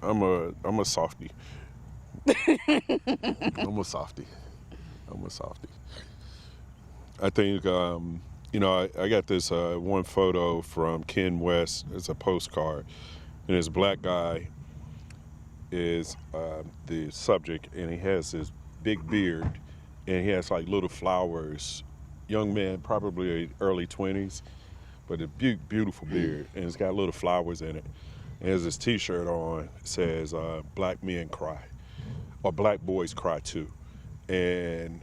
I'm a softie. I'm a softie. I think I got this one photo from Ken West. It's a postcard, and this black guy is the subject, and he has this big beard, and he has like little flowers. Young man, probably early 20s, but a beautiful beard, and it's got little flowers in it. And has this T-shirt on. It says "Black men cry," or "Black boys cry too." And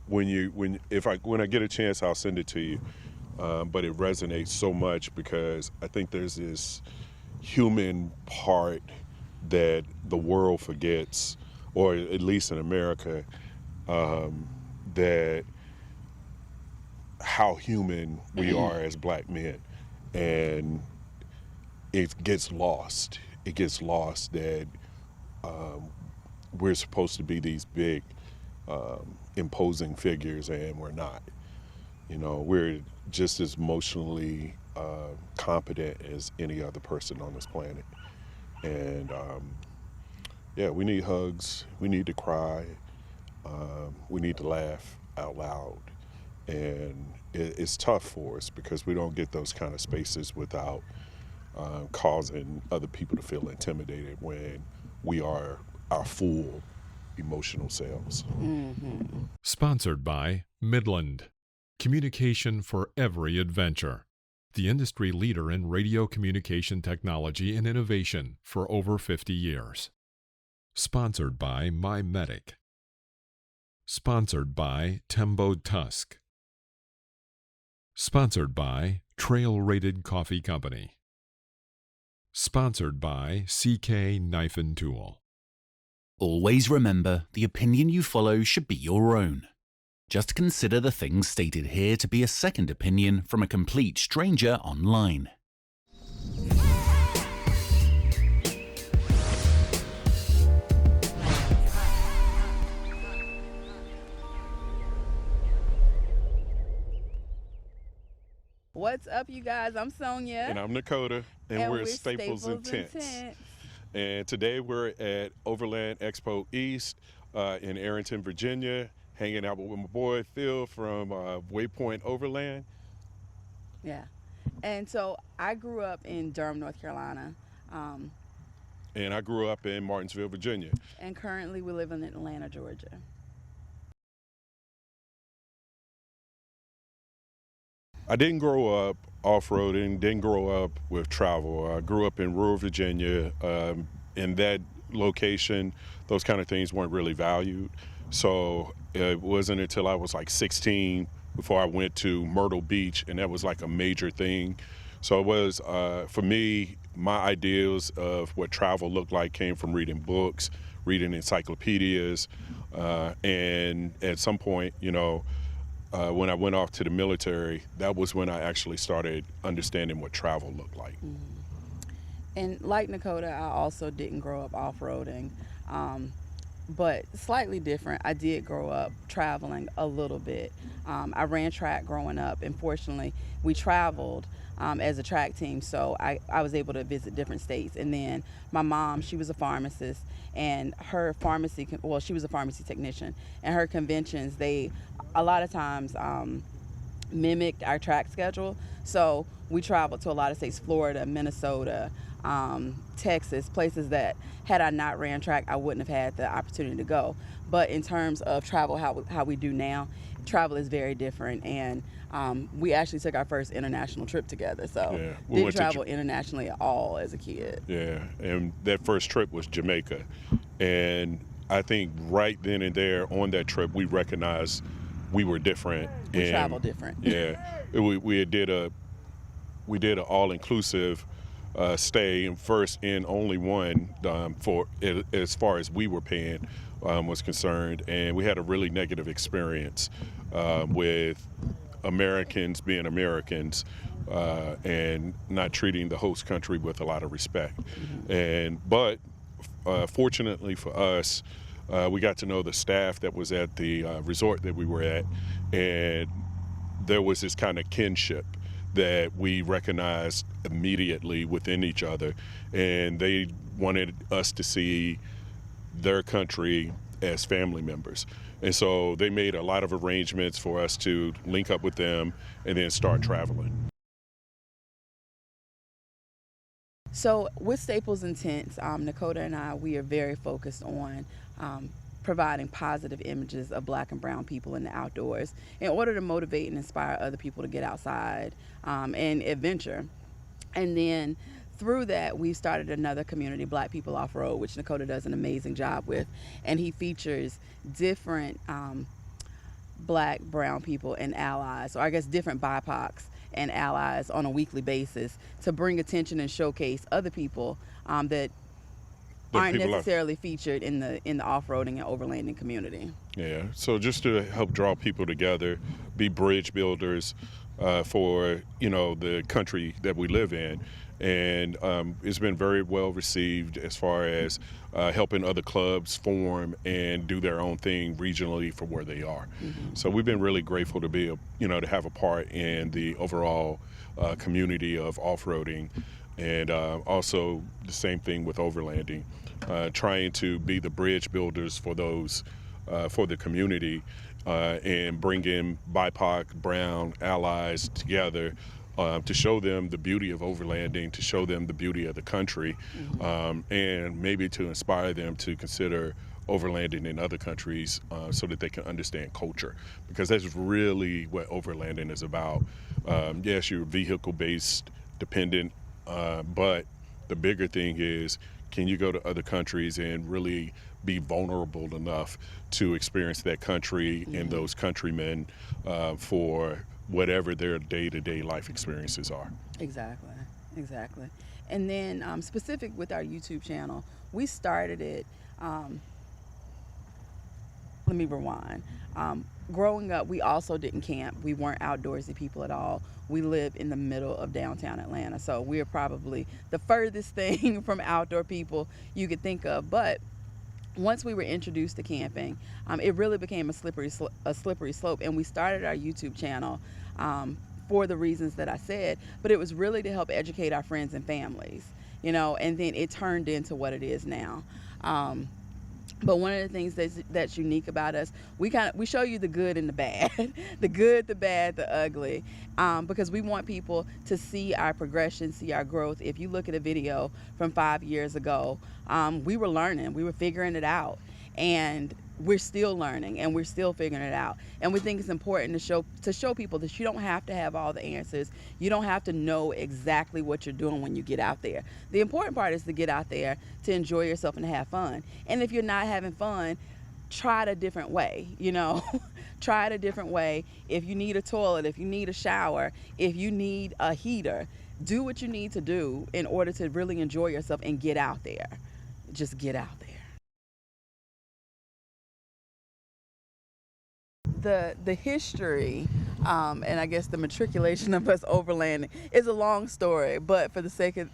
when I get a chance, I'll send it to you. But it resonates so much because I think there's this human part that the world forgets, or at least in America, that how human we are as black men, and it gets lost. It gets lost that we're supposed to be these big, imposing figures, and we're not. We're just as emotionally competent as any other person on this planet. And we need hugs. We need to cry. We need to laugh out loud. And it's tough for us because we don't get those kind of spaces without causing other people to feel intimidated when we are our full emotional selves. Mm-hmm. Sponsored by Midland. Communication for every adventure. The industry leader in radio communication technology and innovation for over 50 years. Sponsored by MYMEDIC. Sponsored by TEMBO TUSK. Sponsored by Trail Rated Coffee Company. Sponsored by CK Knife and Tool. Always remember, the opinion you follow should be your own. Just consider the things stated here to be a second opinion from a complete stranger online. What's up, you guys? I'm Sonia. And I'm Dakota, and we're Staples and Tents. And today we're at Overland Expo East in Arrington, Virginia, hanging out with my boy Phil from Waypoint Overland. Yeah. And so I grew up in Durham, North Carolina. And I grew up in Martinsville, Virginia. And currently we live in Atlanta, Georgia. I didn't grow up off-roading, didn't grow up with travel. I grew up in rural Virginia. In that location, those kind of things weren't really valued. So it wasn't until I was like 16 before I went to Myrtle Beach, and that was like a major thing. So it was, for me, my ideas of what travel looked like came from reading books, reading encyclopedias, and at some point, when I went off to the military, that was when I actually started understanding what travel looked like. Mm-hmm. And like Dakota, I also didn't grow up off-roading, but slightly different. I did grow up traveling a little bit. I ran track growing up, and fortunately, we traveled as a track team, so I was able to visit different states. And then my mom, she was a pharmacist, and her pharmacy, she was a pharmacy technician, and her conventions, they a lot of times mimicked our track schedule. So we traveled to a lot of states, Florida, Minnesota, Texas, places that had I not ran track, I wouldn't have had the opportunity to go. But in terms of travel, how we do now, travel is very different. And we actually took our first international trip together. So didn't travel internationally at all as a kid. Yeah, and that first trip was Jamaica. And I think right then and there on that trip, we recognized we were different. We travel different. Yeah, we did an all-inclusive stay, and first and only one for as far as we were paying was concerned, and we had a really negative experience with Americans being Americans and not treating the host country with a lot of respect. Mm-hmm. But fortunately for us, we got to know the staff that was at the resort that we were at, and there was this kind of kinship that we recognized immediately within each other, and they wanted us to see their country as family members. And so they made a lot of arrangements for us to link up with them and then start traveling. So with Staples and Tents, Nakota and I, we are very focused on providing positive images of Black and brown people in the outdoors in order to motivate and inspire other people to get outside and adventure. And then through that, we started another community, Black People Off-Road, which Nakota does an amazing job with. And he features different Black, brown people and allies, or I guess different BIPOCs and allies on a weekly basis to bring attention and showcase other people that aren't necessarily featured in the off-roading and overlanding community. Yeah, so just to help draw people together, be bridge builders for, you know, the country that we live in. And it's been very well received as far as helping other clubs form and do their own thing regionally for where they are. Mm-hmm. So we've been really grateful to be, to have a part in the overall community of off-roading, and also the same thing with overlanding, trying to be the bridge builders for those, for the community, and bring in BIPOC, brown allies together to show them the beauty of overlanding, to show them the beauty of the country, and maybe to inspire them to consider overlanding in other countries so that they can understand culture. Because that's really what overlanding is about. Yes, you're vehicle-based dependent, but the bigger thing is, can you go to other countries and really be vulnerable enough to experience that country and those countrymen for whatever their day-to-day life experiences are. Exactly. And then specific with our YouTube channel, we started it, let me rewind. Growing up, we also didn't camp. We weren't outdoorsy people at all. We live in the middle of downtown Atlanta, so we're probably the furthest thing from outdoor people you could think of. But once we were introduced to camping, it really became a slippery slope, and we started our YouTube channel for the reasons that I said, but it was really to help educate our friends and families, and then it turned into what it is now. But one of the things that's unique about us, we show you the good and the bad, the good, the bad, the ugly, because we want people to see our progression, see our growth. If you look at a video from 5 years ago, we were learning, we were figuring it out, and we're still learning and we're still figuring it out. And we think it's important to show people that you don't have to have all the answers. You don't have to know exactly what you're doing when you get out there. The important part is to get out there, to enjoy yourself and to have fun. And if you're not having fun, try it a different way, Try it a different way. If you need a toilet, if you need a shower, if you need a heater, do what you need to do in order to really enjoy yourself and get out there. Just get out there. The history and I guess the matriculation of us overlanding is a long story, but for the sake of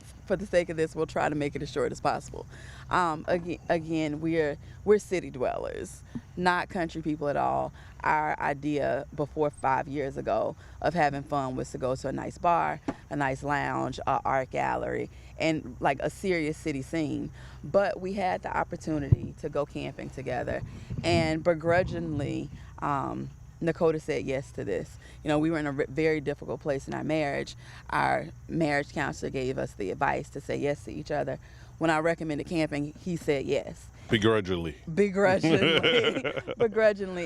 this, we'll try to make it as short as possible. Again, we're city dwellers, not country people at all. Our idea before 5 years ago of having fun was to go to a nice bar, a nice lounge, an art gallery, and like a serious city scene. But we had the opportunity to go camping together, and begrudgingly, Nakota said yes to this. We were in a very difficult place in our marriage. Our marriage counselor gave us the advice to say yes to each other. When I recommended camping, he said yes. Begrudgingly.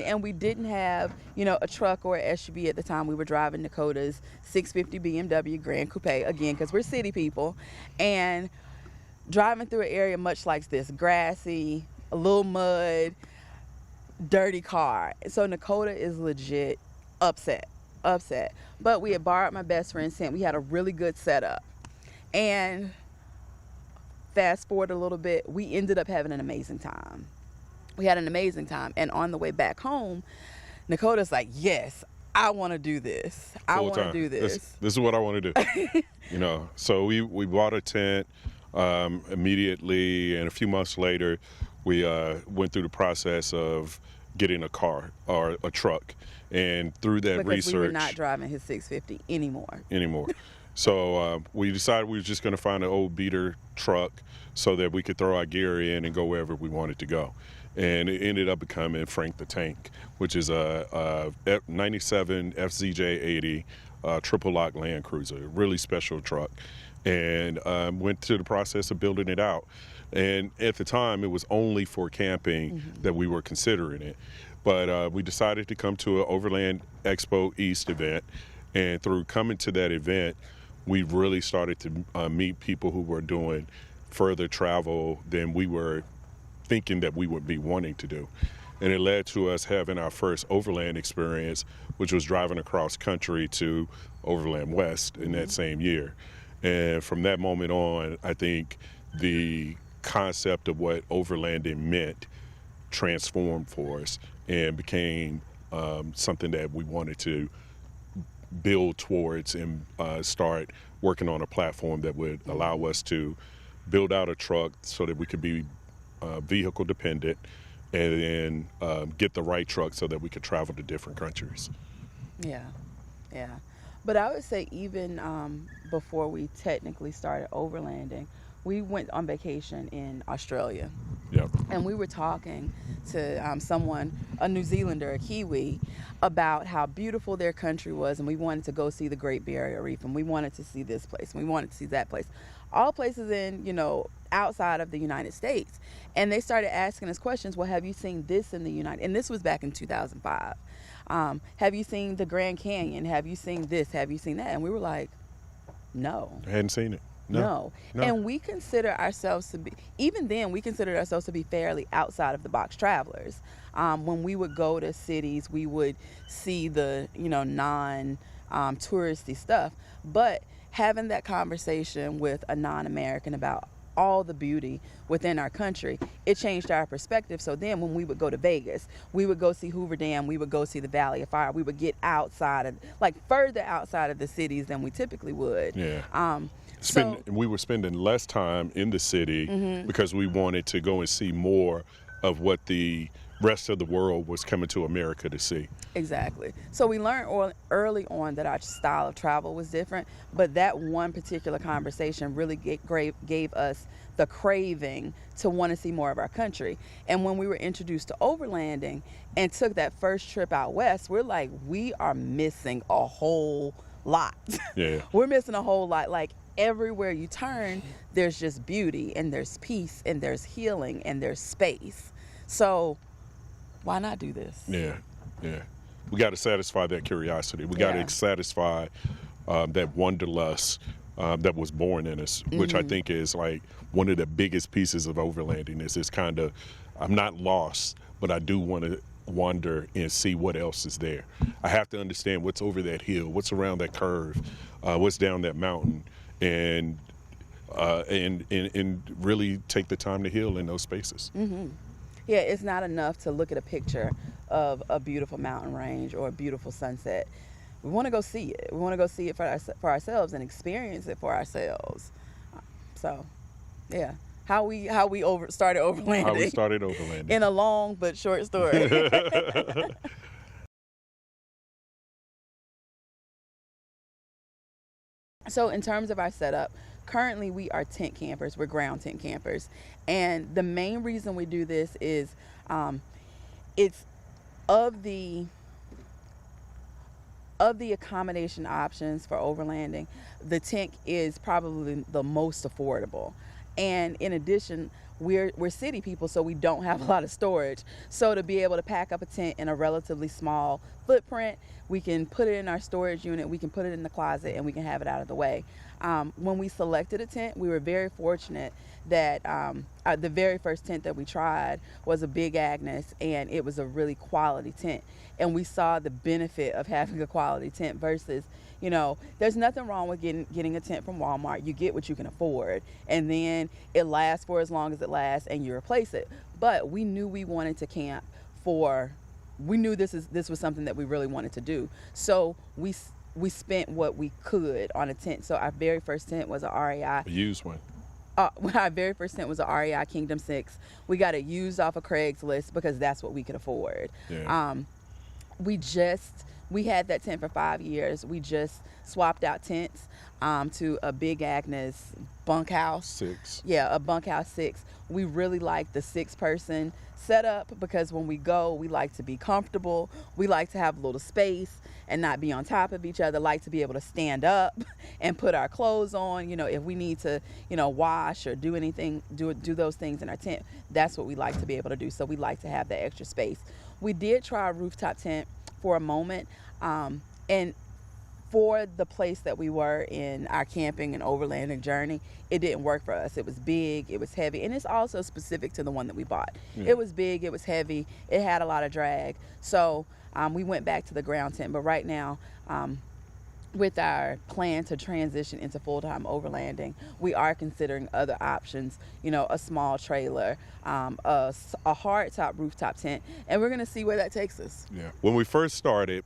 And we didn't have, a truck or an SUV at the time. We were driving Nakota's 650 BMW Grand Coupe, again, because we're city people, and driving through an area much like this, grassy, a little mud, dirty car. So Nakota is legit upset. But we had borrowed my best friend's tent. We had a really good setup. And fast forward a little bit, we ended up having an amazing time. And on the way back home, Nakota's like, yes, I want to do this. This is what I want to do. So we bought a tent immediately, and a few months later, we went through the process of getting a car or a truck. And through that because research, we were not driving his 650 anymore. So we decided we were just going to find an old beater truck so that we could throw our gear in and go wherever we wanted to go. And it ended up becoming Frank the Tank, which is a 97 FZJ80 triple lock Land Cruiser, really special truck. And went through the process of building it out. And at the time, it was only for camping that we were considering it. But we decided to come to an Overland Expo East event. And through coming to that event, we really started to meet people who were doing further travel than we were thinking that we would be wanting to do. And it led to us having our first overland experience, which was driving across country to Overland West in that same year. And from that moment on, I think the concept of what overlanding meant transformed for us and became something that we wanted to build towards and start working on a platform that would allow us to build out a truck so that we could be vehicle dependent and then get the right truck so that we could travel to different countries. Yeah. But I would say even before we technically started overlanding, we went on vacation in Australia. Yep. And we were talking to someone, a New Zealander, a Kiwi, about how beautiful their country was, and we wanted to go see the Great Barrier Reef, and we wanted to see this place, and we wanted to see that place. All places outside of the United States. And they started asking us questions. Well, have you seen this in the United? And this was back in 2005. Have you seen the Grand Canyon? Have you seen this? Have you seen that? And we were like, no. I hadn't seen it. No. And we consider ourselves to be, even then, we considered ourselves to be fairly outside of the box travelers. When we would go to cities, we would see the, non-touristy stuff. But having that conversation with a non-American about all the beauty within our country, it changed our perspective. So then when we would go to Vegas, we would go see Hoover Dam, we would go see the Valley of Fire, we would get outside of, further outside of the cities than we typically would. Yeah. We were spending less time in the city because we wanted to go and see more of what the rest of the world was coming to America to see. Exactly. So we learned early on that our style of travel was different, but that one particular conversation really gave us the craving to want to see more of our country. And when we were introduced to overlanding and took that first trip out west, we're like, we are missing a whole lot. Yeah. We're missing a whole lot. Like, everywhere you turn, there's just beauty, and there's peace, and there's healing, and there's space. So why not do this? Yeah. We got to satisfy that curiosity. We got to satisfy that wanderlust that was born in us, which I think is like one of the biggest pieces of overlanding is this kind of, I'm not lost, but I do want to wander and see what else is there. I have to understand what's over that hill, what's around that curve, what's down that mountain, and really take the time to heal in those spaces. Yeah, it's not enough to look at a picture of a beautiful mountain range or a beautiful sunset. We want to go see it. We want to go see it for ourselves and experience it for ourselves. So, yeah, how we started overlanding. How we started overlanding. In a long but short story. So in terms of our setup, currently we are tent campers. We're ground tent campers. And the main reason we do this is it's of the accommodation options for overlanding, the tent is probably the most affordable. And in addition, we're city people, so we don't have a lot of storage. So to be able to pack up a tent in a relatively small footprint, we can put it in our storage unit, we can put it in the closet, and we can have it out of the way. When we selected a tent, we were very fortunate that the very first tent that we tried was a Big Agnes, and it was a really quality tent. And we saw the benefit of having a quality tent versus, there's nothing wrong with getting a tent from Walmart. You get what you can afford, and then it lasts for as long as it lasts, and you replace it. But we knew we wanted to camp we knew this was something that we really wanted to do. So we spent what we could on a tent. So our very first tent was an REI. A used one. Our very first tent was a REI Kingdom 6. We got it used off of Craigslist because that's what we could afford. Yeah. We had that tent for 5 years. We just swapped out tents to a Big Agnes bunkhouse. 6. Yeah, a bunkhouse 6. We really like the 6-person setup because when we go, we like to be comfortable. We like to have a little space and not be on top of each other. Like to be able to stand up and put our clothes on. You know, if we need to, wash or do anything, do those things in our tent, that's what we like to be able to do. So we like to have that extra space. We did try a rooftop tent for a moment, and for the place that we were in our camping and overlanding journey, it didn't work for us. It was big, it was heavy, and it's also specific to the one that we bought. Yeah. It was big, it was heavy, it had a lot of drag. So we went back to the ground tent. But right now, with our plan to transition into full-time overlanding, we are considering other options, a small trailer, a hard-top rooftop tent, and we're going to see where that takes us. Yeah. When we first started,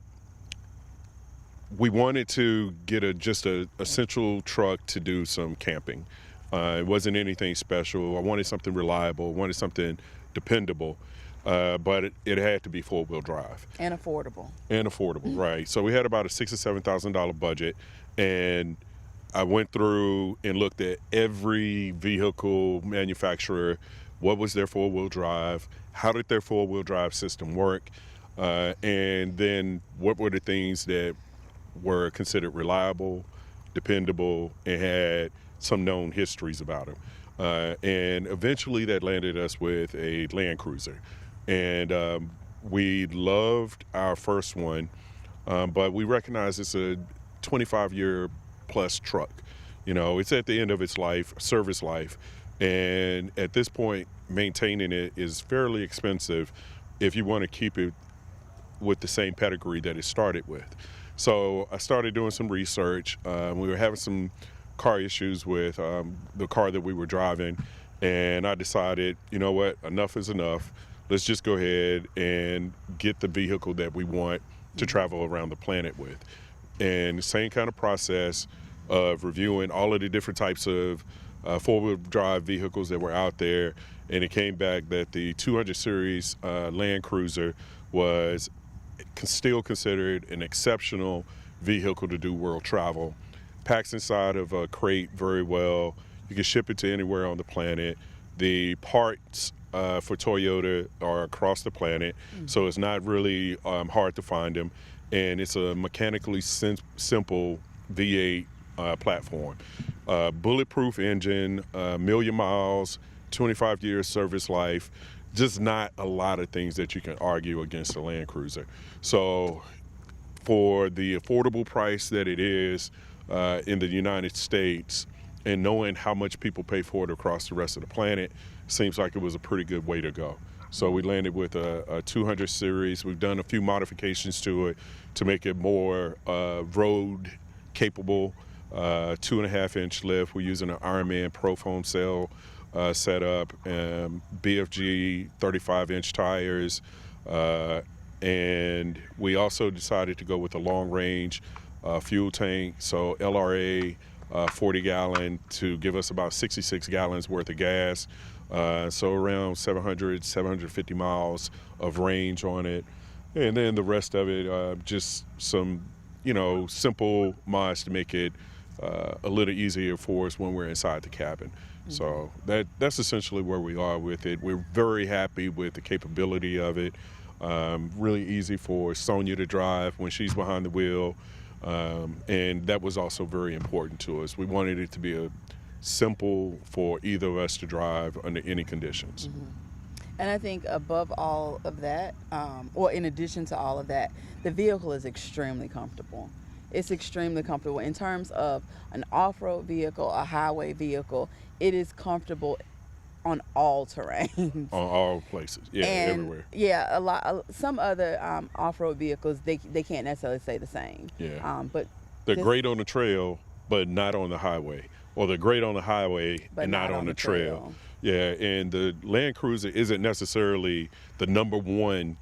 we wanted to get just a central truck to do some camping. It wasn't anything special. I wanted something reliable. I wanted something dependable. But it had to be 4-wheel drive. And affordable. Right. So we had about a $6,000 or $7,000 budget, and I went through and looked at every vehicle manufacturer, what was their 4-wheel drive, how did their 4-wheel drive system work, and then what were the things that were considered reliable, dependable, and had some known histories about them. And eventually that landed us with a Land Cruiser. And we loved our first one, but we recognize it's a 25-year plus truck. It's at the end of its life, service life, and at this point, maintaining it is fairly expensive if you want to keep it with the same pedigree that it started with. So I started doing some research. We were having some car issues with the car that we were driving, and I decided, you know what, enough is enough. Let's just go ahead and get the vehicle that we want to travel around the planet with. And the same kind of process of reviewing all of the different types of 4-wheel drive vehicles that were out there, and it came back that the 200 series Land Cruiser was still considered an exceptional vehicle to do world travel. Packs inside of a crate very well. You can ship it to anywhere on the planet. The parts for Toyota are across the planet, so it's not really hard to find them. And it's a mechanically simple V8 platform. Bulletproof engine, 1,000,000 miles, 25 years service life. Just not a lot of things that you can argue against a Land Cruiser. So for the affordable price that it is in the United States, and knowing how much people pay for it across the rest of the planet, seems like it was a pretty good way to go. So we landed with a 200 series. We've done a few modifications to it to make it more road capable. 2.5-inch lift. We're using an Ironman Pro Foam cell setup, BFG 35-inch tires, and we also decided to go with a long range fuel tank, so LRA 40-gallon to give us about 66 gallons worth of gas, so around 750 miles of range on it. And then the rest of it, just some, simple mods to make it a little easier for us when we're inside the cabin. So that's essentially where we are with it. We're very happy with the capability of it. Really easy for Sonia to drive when she's behind the wheel. And that was also very important to us. We wanted it to be simple for either of us to drive under any conditions. And I think above all of that, or in addition to all of that, the vehicle is extremely comfortable. It's extremely comfortable in terms of an off-road vehicle, a highway vehicle. It is comfortable on all terrains. On all places, yeah, and everywhere. Yeah, some other off-road vehicles, they can't necessarily say the same. Yeah, but they're great on the trail, but not on the highway. Or they're great on the highway and not on the trail. Yeah, and the Land Cruiser isn't necessarily the number one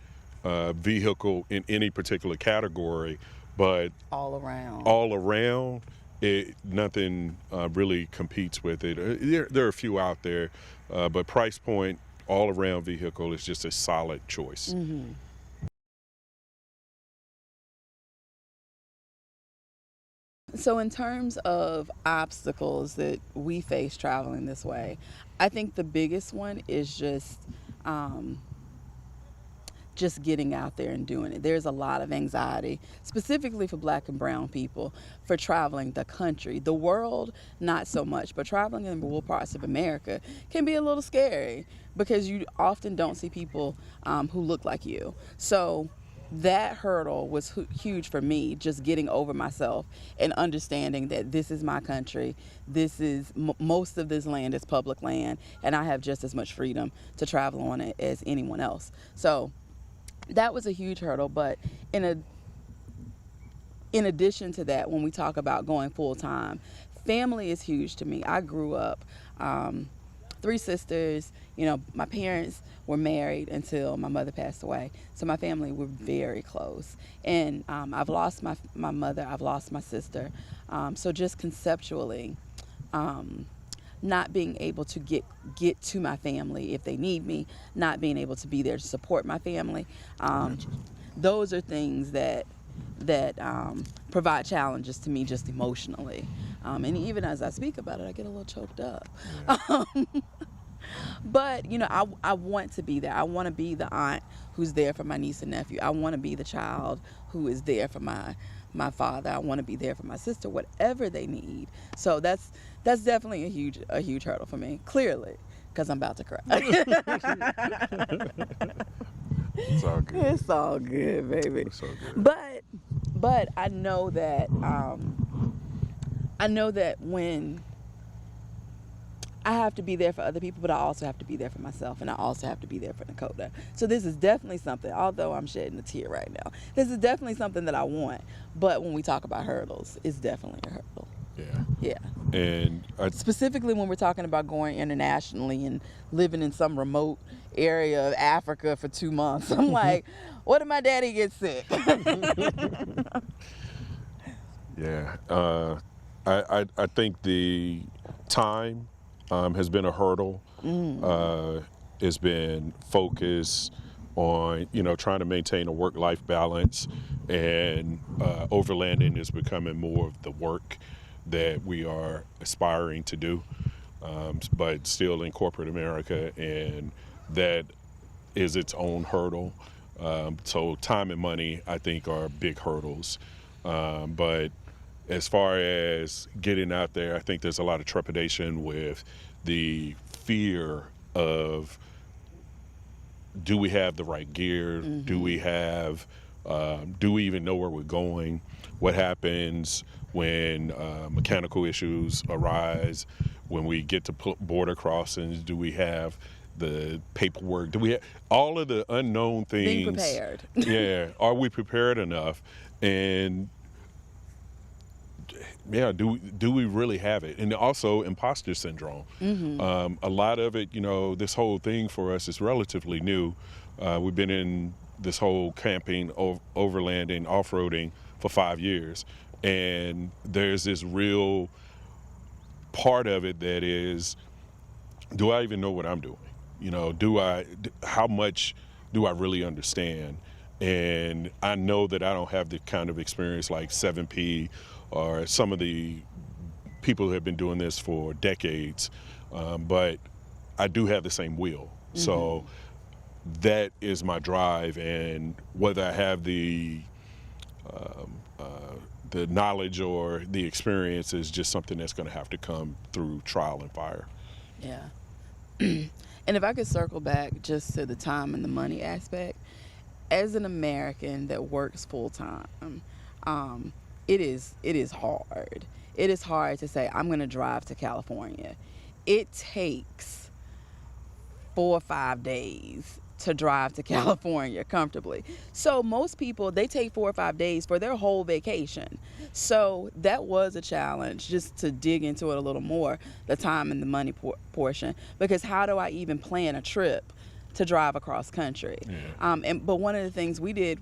vehicle in any particular category, but all around, nothing really competes with it. There are a few out there, but price point, all-around vehicle is just a solid choice. Mm-hmm. So in terms of obstacles that we face traveling this way, I think the biggest one is just getting out there and doing it. There's a lot of anxiety, specifically for Black and brown people, for traveling the country. The world, not so much, but traveling in rural parts of America can be a little scary because you often don't see people who look like you. So that hurdle was huge for me, just getting over myself and understanding that this is my country. This is most of this land is public land, and I have just as much freedom to travel on it as anyone else. So that was a huge hurdle. But in addition to that, when we talk about going full time, family is huge to me. I grew up 3 sisters. You know, my parents were married until my mother passed away. So my family were very close. And I've lost my mother. I've lost my sister. So just conceptually, not being able to get to my family if they need me, not being able to be there to support my family. Those are things that provide challenges to me just emotionally. And even as I speak about it, I get a little choked up. Yeah. But, you know, I want to be there. I want to be the aunt who's there for my niece and nephew. I want to be the child who is there for my father. I want to be there for my sister, whatever they need. So that's definitely a huge hurdle for me, clearly, because I'm about to cry. It's all good. It's all good, baby. It's all good. But I know that when I have to be there for other people, but I also have to be there for myself, and I also have to be there for Dakota. So this is definitely something, although I'm shedding a tear right now, this is definitely something that I want. But when we talk about hurdles, it's definitely a hurdle. Yeah. And specifically when we're talking about going internationally and living in some remote area of Africa for 2 months, I'm like, what if my daddy gets sick? Yeah. I think the time has been a hurdle. It's been focus on, you know, trying to maintain a work-life balance, and overlanding is becoming more of the work that we are aspiring to do, but still in corporate America, and that is its own hurdle. So time and money, I think, are big hurdles. But as far as getting out there, I think there's a lot of trepidation with the fear of, do we have the right gear? Mm-hmm. Do we even know where we're going? What happens when mechanical issues arise? When we get to border crossings, do we have the paperwork? Do we have all of the unknown things? Being prepared. Yeah. Are we prepared enough? And yeah, do we really have it? And also imposter syndrome. Mm-hmm. A lot of it, you know, this whole thing for us is relatively new. We've been in this whole camping, overlanding, off-roading for 5 years. And there's this real part of it that is, do I even know what I'm doing? You know, how much do I really understand? And I know that I don't have the kind of experience like 7P or some of the people who have been doing this for decades, but I do have the same will. Mm-hmm. So that is my drive, and whether I have the knowledge or the experience is just something that's going to have to come through trial and fire. Yeah. And if I could circle back just to the time and the money aspect, as an American that works full time, it is hard. It is hard to say, I'm going to drive to California. It takes 4 or 5 days to drive to California comfortably. So most people, they take 4 or 5 days for their whole vacation. So that was a challenge, just to dig into it a little more, the time and the money portion, because how do I even plan a trip to drive across country? Yeah. But one of the things we did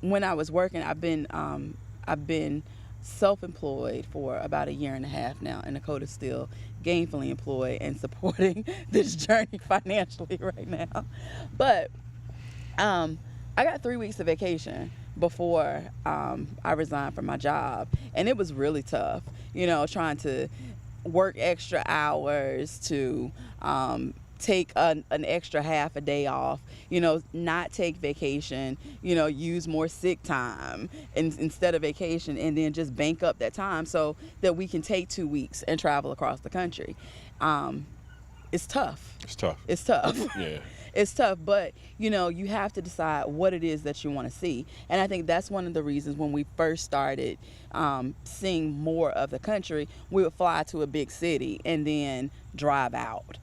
when I was working, I've been self-employed for about a year and a half now, and Dakota's still gainfully employed and supporting this journey financially right now. But I got 3 weeks of vacation before I resigned from my job, and it was really tough, trying to work extra hours to take an extra half a day off, not take vacation, use more sick time instead of vacation, and then just bank up that time so that we can take 2 weeks and travel across the country. It's tough. It's tough. It's tough. Yeah. It's tough, but you have to decide what it is that you want to see. And I think that's one of the reasons when we first started seeing more of the country, we would fly to a big city and then drive out.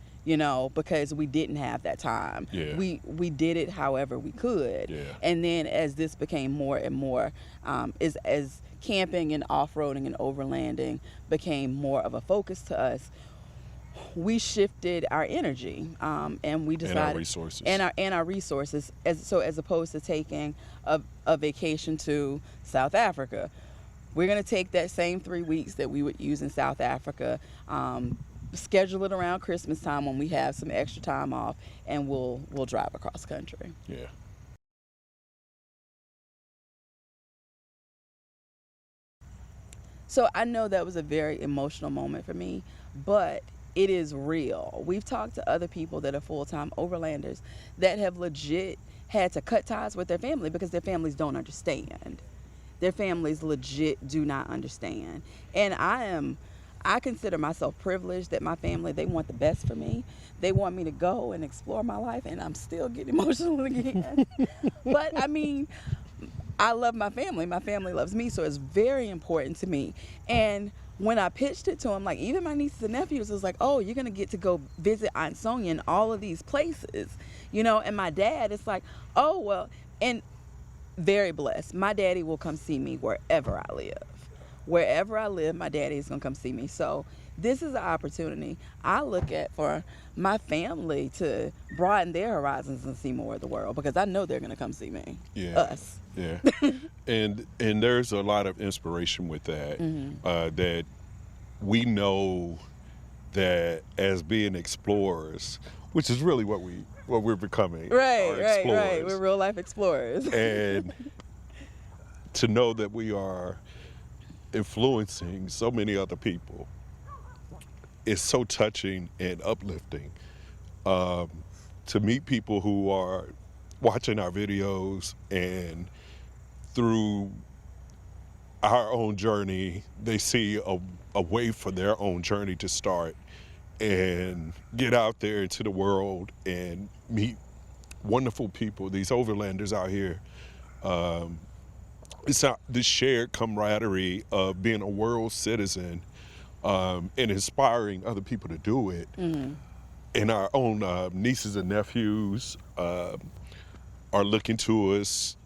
Because we didn't have that time. Yeah. We did it however we could. Yeah. And then as this became more and more, as camping and off-roading and overlanding became more of a focus to us, we shifted our energy, and we decided, and our resources, as opposed to taking a vacation to South Africa, we're going to take that same 3 weeks that we would use in South Africa, schedule it around Christmas time when we have some extra time off, and we'll drive across country. Yeah. So I know that was a very emotional moment for me, but it is real. We've talked to other people that are full-time overlanders that have legit had to cut ties with their family because their families don't understand. Their families legit do not understand. And I consider myself privileged that my family, they want the best for me. They want me to go and explore my life, and I'm still getting emotional again. But I mean, I love my family. My family loves me, so it's very important to me. And when I pitched it to them, like even my nieces and nephews was like, oh, you're going to get to go visit Aunt Sonia in all of these places, and my dad is like, oh, well, and very blessed. My daddy will come see me wherever I live. Wherever I live, my daddy is going to come see me. So this is an opportunity I look at for my family to broaden their horizons and see more of the world, because I know they're going to come see me. Yeah. Us. Yeah. and there's a lot of inspiration with that, that we know that as being explorers, which is really what we're becoming. Right. We're real life explorers. And to know that we are influencing so many other people is so touching and uplifting. To meet people who are watching our videos, and through our own journey, they see a way for their own journey to start and get out there into the world and meet wonderful people, these overlanders out here. It's not the shared camaraderie of being a world citizen, and inspiring other people to do it. And our own nieces and nephews are looking to us.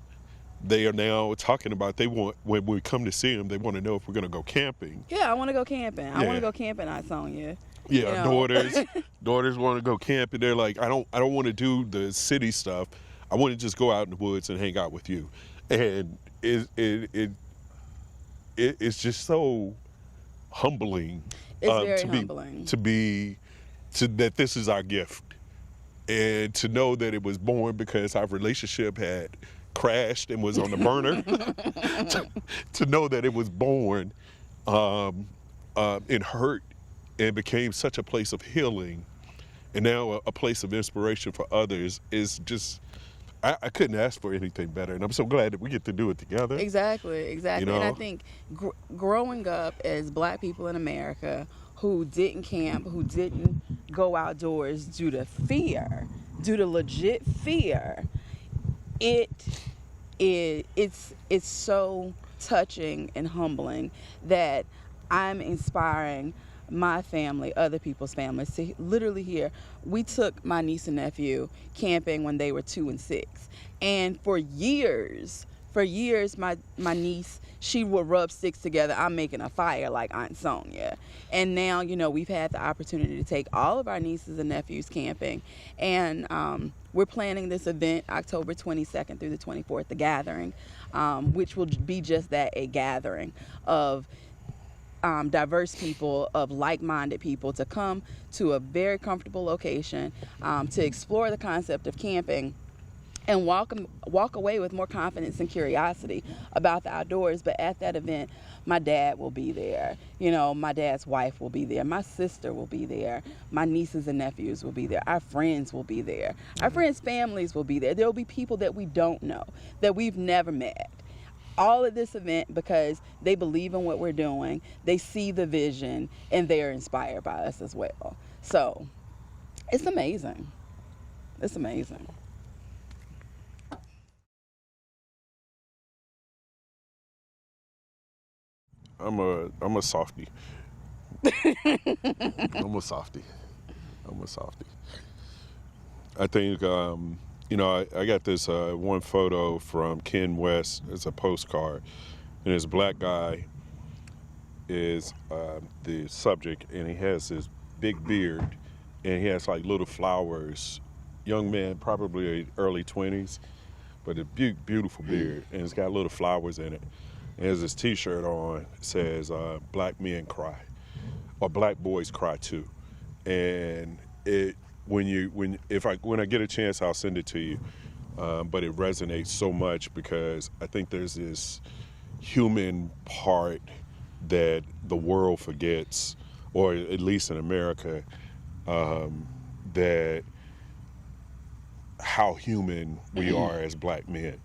They are now talking about, when we come to see them, they want to know if we're going to go camping. Yeah, I want to go camping. I want to go camping, Aunt Sonia. Yeah, daughters want to go camping. They're like, I don't want to do the city stuff. I want to just go out in the woods and hang out with you. And it's just so humbling. It's very humbling that this is our gift, and to know that it was born because our relationship had crashed and was on the burner. to know that it was born in hurt and became such a place of healing, and now a place of inspiration for others, is just, I couldn't ask for anything better. And I'm so glad that we get to do it together. Exactly. And I think growing up as Black people in America who didn't camp, who didn't go outdoors due to legit fear, it's so touching and humbling that I'm inspiring my family, other people's families, to literally hear. We took my niece and nephew camping when they were 2 and 6, and for years For years, my niece, she would rub sticks together. I'm making a fire like Aunt Sonia. And now, we've had the opportunity to take all of our nieces and nephews camping. And we're planning this event October 22nd through the 24th, the gathering, which will be just that, a gathering of diverse people, of like-minded people, to come to a very comfortable location to explore the concept of camping and walk away with more confidence and curiosity about the outdoors. But at that event, my dad will be there. My dad's wife will be there. My sister will be there. My nieces and nephews will be there. Our friends will be there. Our friends' families will be there. There will be people that we don't know, that we've never met. All at this event because they believe in what we're doing, they see the vision, and they're inspired by us as well. So it's amazing. It's amazing. I'm a softie. I'm a softie. I think I got this one photo from Ken West. It's a postcard, and this black guy is the subject, and he has this big beard, and he has like little flowers. Young man, probably early 20s, but a beautiful beard, and it's got little flowers in it. And he has this T-shirt on. It says "Black men cry," or "Black boys cry too," and when I get a chance, I'll send it to you. But it resonates so much because I think there's this human part that the world forgets, or at least in America, that how human we are as black men,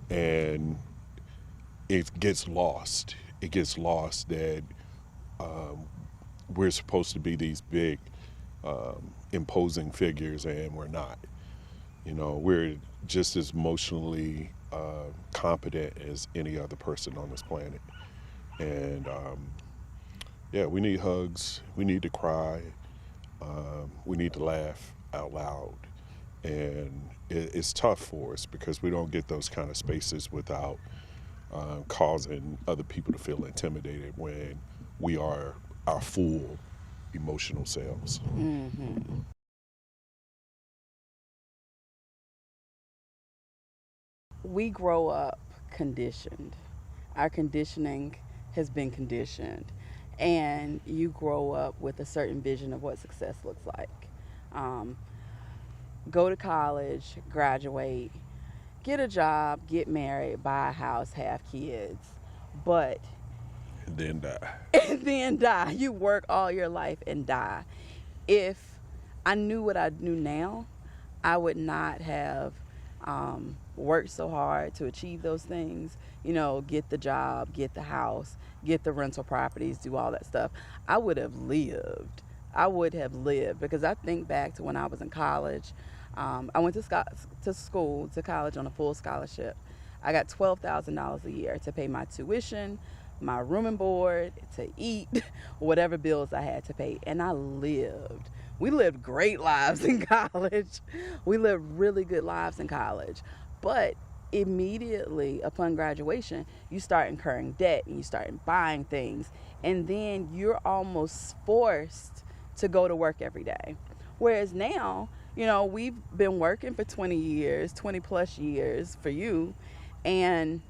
and it gets lost. It gets lost that we're supposed to be these big, imposing figures, and we're not. We're just as emotionally competent as any other person on this planet. And we need hugs. We need to cry. We need to laugh out loud. And it's tough for us because we don't get those kind of spaces without causing other people to feel intimidated when we are our full emotional selves. Mm-hmm. We grow up conditioned. Our conditioning has been conditioned. And you grow up with a certain vision of what success looks like. Go to college, graduate, get a job, get married, buy a house, have kids. But And then die. and then die. You work all your life and die. If I knew what I knew now, I would not have worked so hard to achieve those things. Get the job, get the house, get the rental properties, do all that stuff. I would have lived. Because I think back to when I was in college. I went to college on a full scholarship. I got $12,000 a year to pay my tuition, my room and board, to eat, whatever bills I had to pay. And I lived. We lived great lives in college. We lived really good lives in college. But immediately upon graduation, you start incurring debt and you start buying things. And then you're almost forced to go to work every day. Whereas now, we've been working for 20 plus years for you, and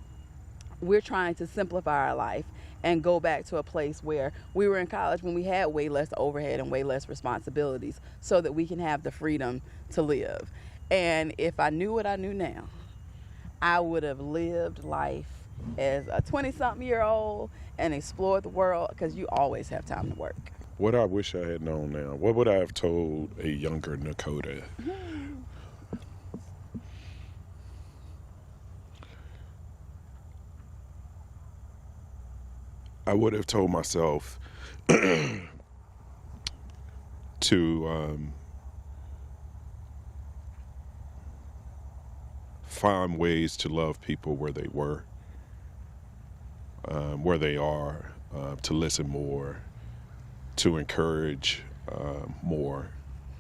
we're trying to simplify our life and go back to a place where we were in college when we had way less overhead and way less responsibilities so that we can have the freedom to live. And if I knew what I knew now, I would have lived life as a 20-something-year-old and explored the world, because you always have time to work. What I wish I had known now, what would I have told a younger Nakota? I would have told myself to find ways to love people where they were, where they are, to listen more, to encourage more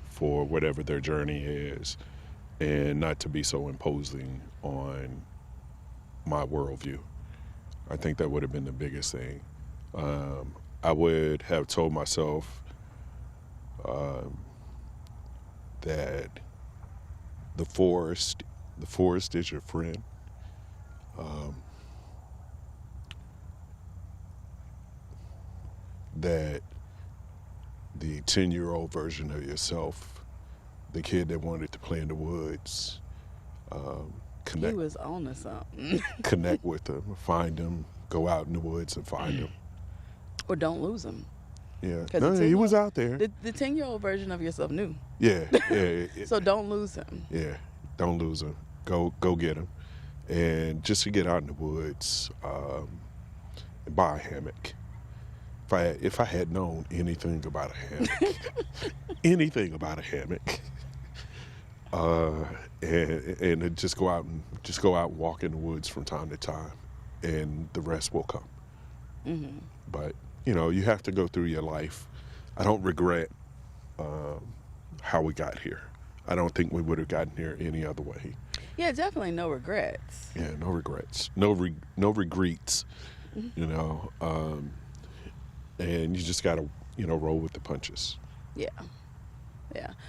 for whatever their journey is, and not to be so imposing on my worldview. I think that would have been the biggest thing. I would have told myself that the forest is your friend. That the 10-year-old version of yourself, the kid that wanted to play in the woods, He was on to something. connect with them, find them, go out in the woods and find them. Or don't lose them. Yeah, 'Cause no, the he was out there. The 10-year-old version of yourself knew. Yeah, yeah. So don't lose him. Yeah, don't lose him. Go get him, and just to get out in the woods, and buy a hammock. If I had known anything about a hammock, and just go out and walk in the woods from time to time, and the rest will come. Mm-hmm. But you have to go through your life. I don't regret how we got here. I don't think we would have gotten here any other way. Yeah, definitely no regrets. Yeah, no regrets, no regrets. And you just gotta roll with the punches. Yeah.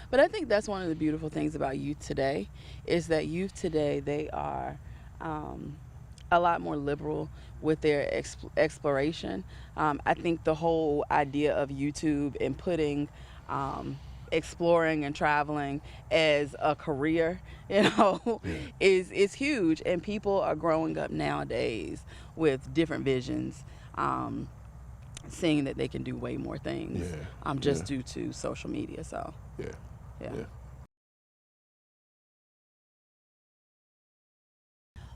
But I think that's one of the beautiful things about youth today is that youth today, they are a lot more liberal with their exploration. I think the whole idea of YouTube and putting exploring and traveling as a career, is huge. And people are growing up nowadays with different visions, seeing that they can do way more things just due to social media. So yeah.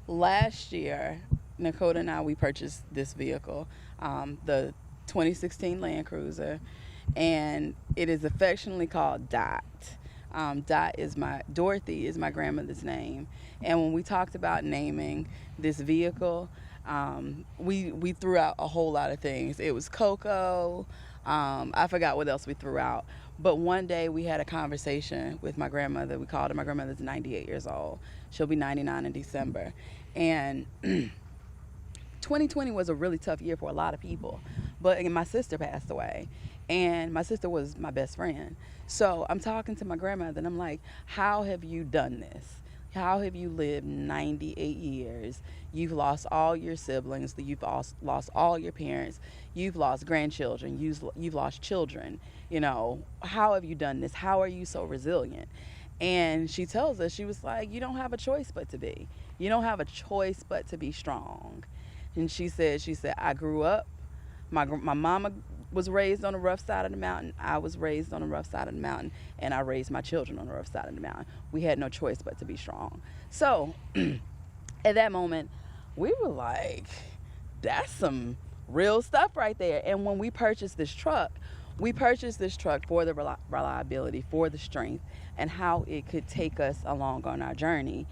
Last year, Nakota and I, we purchased this vehicle, the 2016 Land Cruiser, and it is affectionately called Dot. Dorothy is my grandmother's name. And when we talked about naming this vehicle, we threw out a whole lot of things. It was Coco. I forgot what else we threw out. But one day we had a conversation with my grandmother. We called her. My grandmother's 98 years old. She'll be 99 in December. And 2020 was a really tough year for a lot of people. But my sister passed away. And my sister was my best friend. So I'm talking to my grandmother and I'm like, how have you done this? How have you lived 98 years? You've lost all your siblings. You've lost all your parents. You've lost grandchildren. You've lost children. How have you done this? How are you so resilient? And she tells us, she was like, you don't have a choice but to be. You don't have a choice but to be strong. And she said, I grew up, my mama was raised on the rough side of the mountain. I was raised on the rough side of the mountain, and I raised my children on the rough side of the mountain. We had no choice but to be strong. So at that moment, we were like, that's some real stuff right there. And when we purchased this truck for the reliability, for the strength, and how it could take us along on our journey.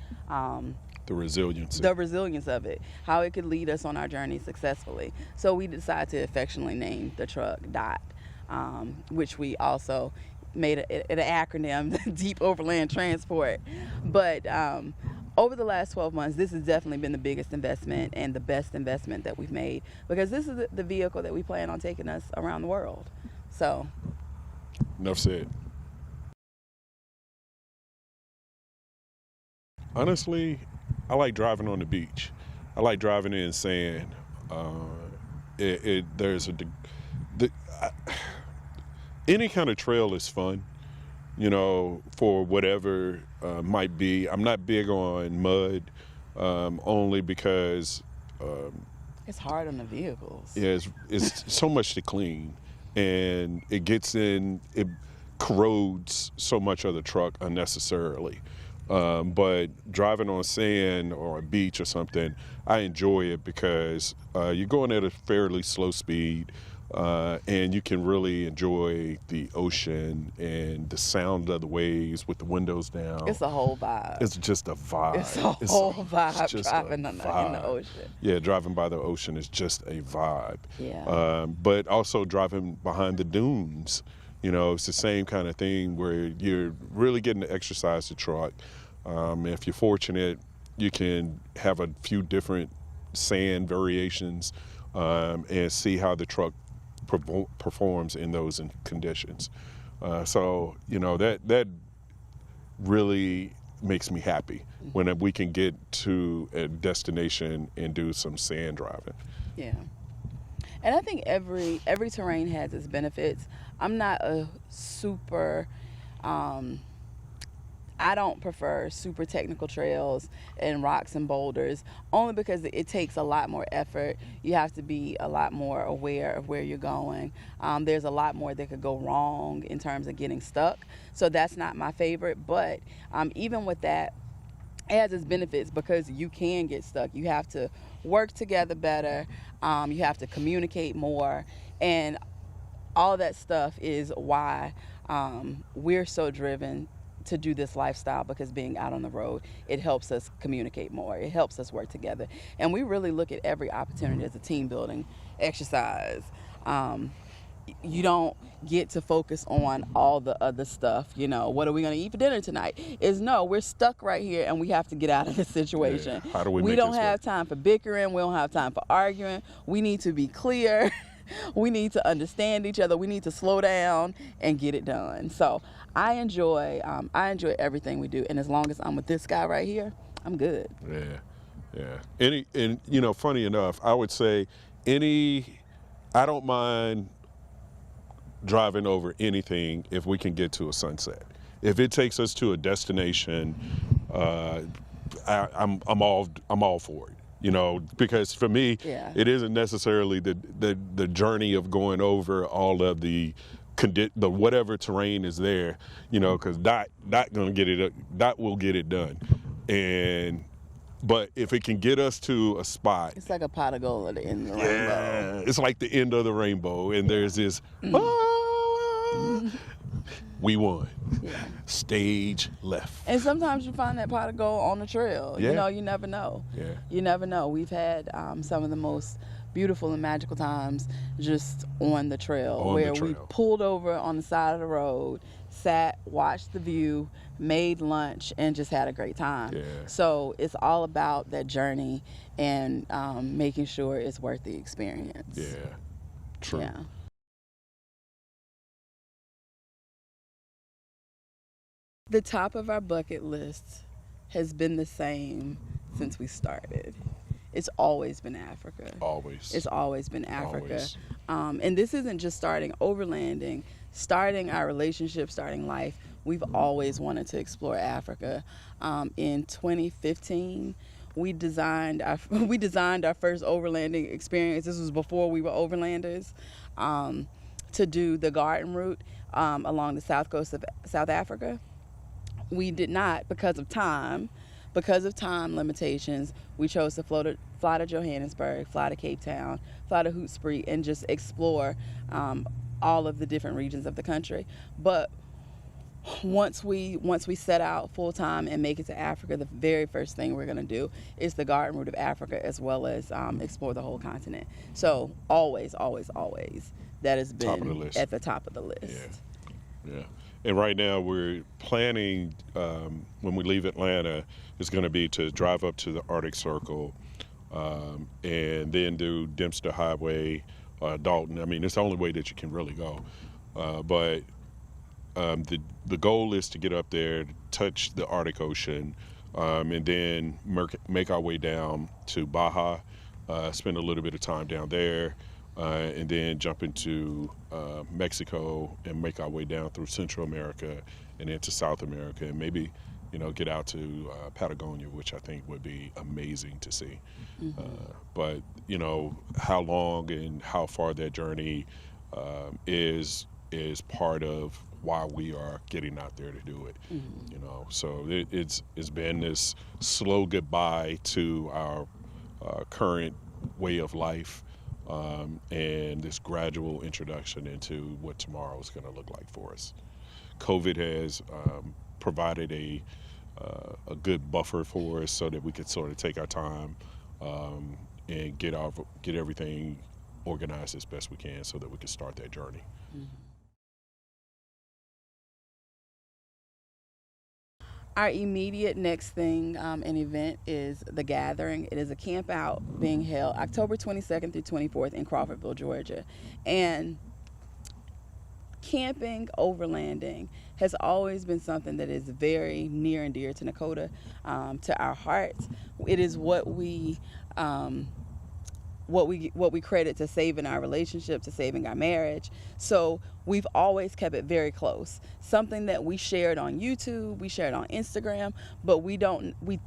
The resilience of it, how it could lead us on our journey successfully. So we decided to affectionately name the truck Dot, which we also made an acronym, Deep Overland Transport. But over the last 12 months, this has definitely been the biggest investment and the best investment that we've made, because this is the vehicle that we plan on taking us around the world. So, enough said. Honestly, I like driving on the beach. I like driving in sand. Any kind of trail is fun, for whatever might be. I'm not big on mud, only because it's hard on the vehicles. Yeah, it's so much to clean, and it corrodes so much of the truck unnecessarily. But driving on sand or a beach or something, I enjoy it because you're going at a fairly slow speed, and you can really enjoy the ocean and the sound of the waves with the windows down. It's a whole vibe. It's just a vibe. It's a whole vibe driving in the ocean. Yeah, driving by the ocean is just a vibe. Yeah. But also driving behind the dunes. It's the same kind of thing where you're really getting to exercise the truck. If you're fortunate, you can have a few different sand variations, and see how the truck performs in those conditions. So that really makes me happy when we can get to a destination and do some sand driving. Yeah. And I think every terrain has its benefits. I'm not a super, I don't prefer super technical trails and rocks and boulders, only because it takes a lot more effort. You have to be a lot more aware of where you're going. There's a lot more that could go wrong in terms of getting stuck. So that's not my favorite. But even with that, it has its benefits because you can get stuck. You have to work together better. You have to communicate more. And all that stuff is why we're so driven to do this lifestyle, because being out on the road, it helps us communicate more. It helps us work together. And we really look at every opportunity as a team building exercise. You don't get to focus on all the other stuff. What are we going to eat for dinner tonight? No, we're stuck right here and we have to get out of this situation. Yeah. How do we don't have work? time for bickering. We don't have time for arguing. We need to be clear. We need to understand each other. We need to slow down and get it done. So I enjoy everything we do. And as long as I'm with this guy right here, I'm good. Yeah. And funny enough, I would say I don't mind driving over anything if we can get to a sunset. If it takes us to a destination, I'm all for it. Because for me, It isn't necessarily the journey of going over all of the whatever terrain is there, because Dot gonna get it. Dot will get it done, but if it can get us to a spot, it's like a pot of gold at the end of the rainbow. It's like the end of the rainbow, and there's this. We won. Yeah. Stage left. And sometimes you find that pot of gold on the trail. Yeah. You never know. Yeah. You never know. We've had some of the most beautiful and magical times just on the trail, we pulled over on the side of the road, sat, watched the view, made lunch, and just had a great time. Yeah. So it's all about that journey and making sure it's worth the experience. Yeah. True. Yeah. The top of our bucket list has been the same since we started. It's always been Africa. Always. It's always been Africa. Always. And this isn't just starting overlanding, starting our relationship, starting life. We've always wanted to explore Africa. In 2015, we designed our first overlanding experience. This was before we were overlanders, to do the garden route along the south coast of South Africa. We did not because of time limitations. We chose to fly to Johannesburg, fly to Cape Town, fly to Hoedspruit, and just explore all of the different regions of the country. But once we set out full time and make it to Africa, the very first thing we're going to do is the garden route of Africa, as well as explore the whole continent. So always, that has been at the top of the list. Yeah. And right now we're planning, when we leave Atlanta, is going to be to drive up to the Arctic Circle and then do Dempster Highway, Dalton. I mean, it's the only way that you can really go. But the goal is to get up there, to touch the Arctic Ocean, and then make our way down to Baja, spend a little bit of time down there, and then jump into Mexico and make our way down through Central America and into South America, and maybe get out to Patagonia, which I think would be amazing to see. Mm-hmm. But how long and how far that journey is part of why we are getting out there to do it. Mm-hmm. So it's been this slow goodbye to our current way of life. And this gradual introduction into what tomorrow is going to look like for us. COVID has provided a good buffer for us so that we could sort of take our time and get everything organized as best we can so that we can start that journey. Our immediate next thing, an event, is the Gathering. It is a camp out being held October 22nd through 24th in Crawfordville, Georgia. And camping, overlanding has always been something that is very near and dear to Nakota, to our hearts. It is what we credit to saving our relationship, to saving our marriage. So we've always kept it very close. Something that we shared on YouTube, we shared on Instagram, but we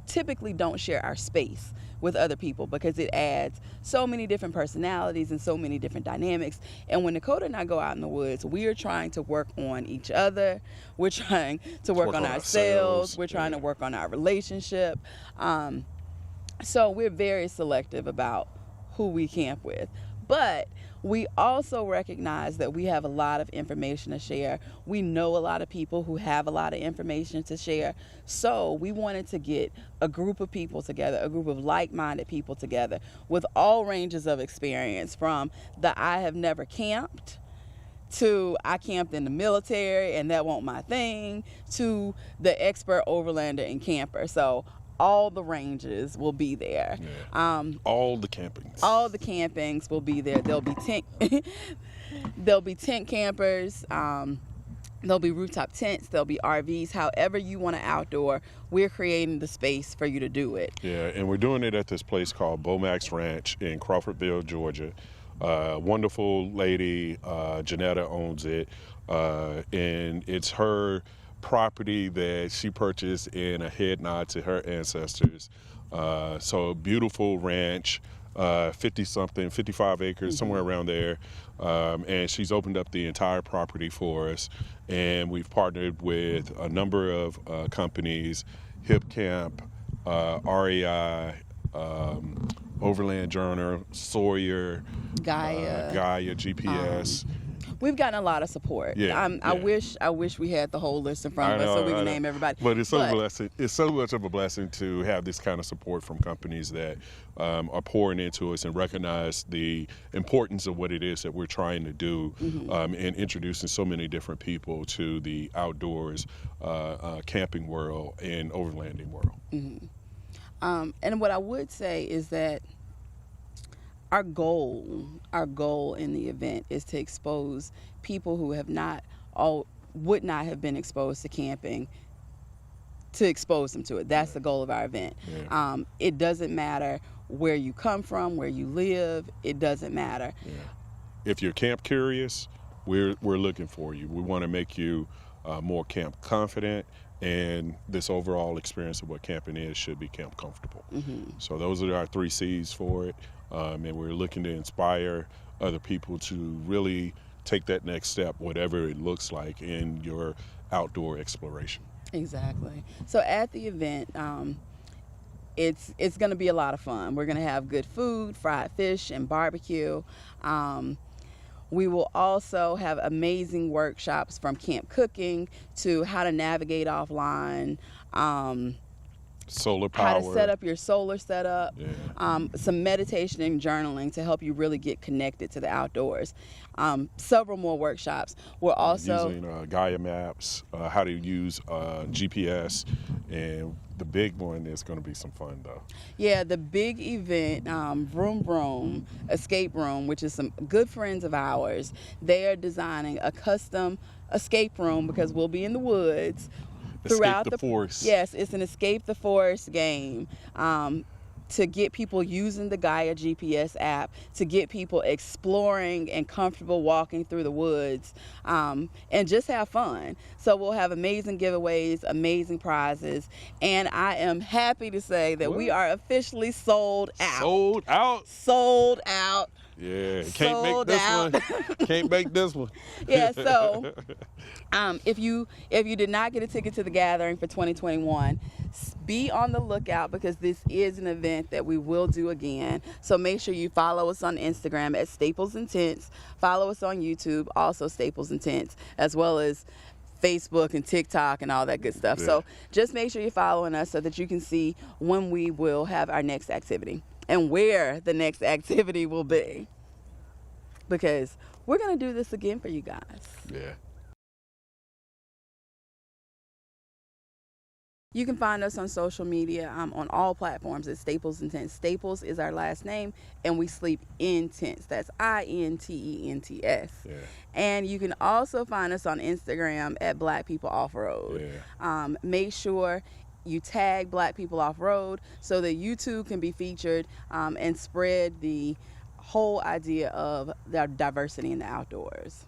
typically don't share our space with other people because it adds so many different personalities and so many different dynamics. And when Dakota and I go out in the woods, we are trying to work on each other. We're trying to work on ourselves. We're trying to work on our relationship. So we're very selective about who we camp with. But we also recognize that we have a lot of information to share. We know a lot of people who have a lot of information to share. So we wanted to get a group of people together, a group of like-minded people together with all ranges of experience, from the I have never camped to I camped in the military and that wasn't my thing, to the expert overlander and camper. So all the ranges will be there. Yeah. All the campings. All the campings will be there. There'll be tent campers. There'll be rooftop tents. There'll be RVs. However you want to outdoor, we're creating the space for you to do it. Yeah, and we're doing it at this place called Bomax Ranch in Crawfordville, Georgia. Wonderful lady, Janetta, owns it, and it's her property that she purchased in a head nod to her ancestors. So beautiful ranch, 50-something, 55 acres, somewhere around there. And she's opened up the entire property for us. And we've partnered with a number of companies, Hip Camp, REI, Overland Journal, Sawyer, Gaia GPS. We've gotten a lot of support. Yeah, I wish we had the whole list in front of us so we can name everybody. But it's so blessing. It's so much of a blessing to have this kind of support from companies that are pouring into us and recognize the importance of what it is that we're trying to do, and introducing so many different people to the outdoors, camping world and overlanding world. And what I would say is that our goal in the event is to expose people who would not have been exposed to camping, to expose them to it. That's the goal of our event. Yeah. It doesn't matter where you come from, where you live. It doesn't matter. Yeah. If you're camp curious, we're looking for you. We want to make you more camp confident, and this overall experience of what camping is should be camp comfortable. So those are our 3 C's for it. And we're looking to inspire other people to really take that next step, whatever it looks like in your outdoor exploration. Exactly. So at the event, it's going to be a lot of fun. We're going to have good food, fried fish, and barbecue. We will also have amazing workshops, from camp cooking to how to navigate offline, solar power, how to set up your solar setup, some meditation and journaling to help you really get connected to the outdoors. Several more workshops. We're also using Gaia maps, how to use GPS, and the big one is going to be some fun though. Yeah, the big event, Vroom Vroom Escape Room, which is some good friends of ours. They are designing a custom escape room because we'll be in the woods. Throughout the forest. Yes, it's an escape the forest game, to get people using the Gaia GPS app, to get people exploring and comfortable walking through the woods, and just have fun. So we'll have amazing giveaways, amazing prizes, and I am happy to say that we are officially sold out. Sold out. Yeah, can't make this one. Can't make this one. Yeah, so if you did not get a ticket to the gathering for 2021, be on the lookout, because this is an event that we will do again. So make sure you follow us on Instagram at Staples and Tents. Follow us on YouTube, also Staples and Tents, as well as Facebook and TikTok and all that good stuff. Yeah. So just make sure you're following us so that you can see when we will have our next activity and where the next activity will be, because we're going to do this again for you guys. Yeah. You can find us on social media on all platforms at Staples and Tents. Staples is our last name, and we sleep in tents. That's INTENTS. Yeah. And you can also find us on Instagram at Black People Off-Road. Yeah. Make sure you tag Black People Off-Road so that you too can be featured and spread the whole idea of the diversity in the outdoors.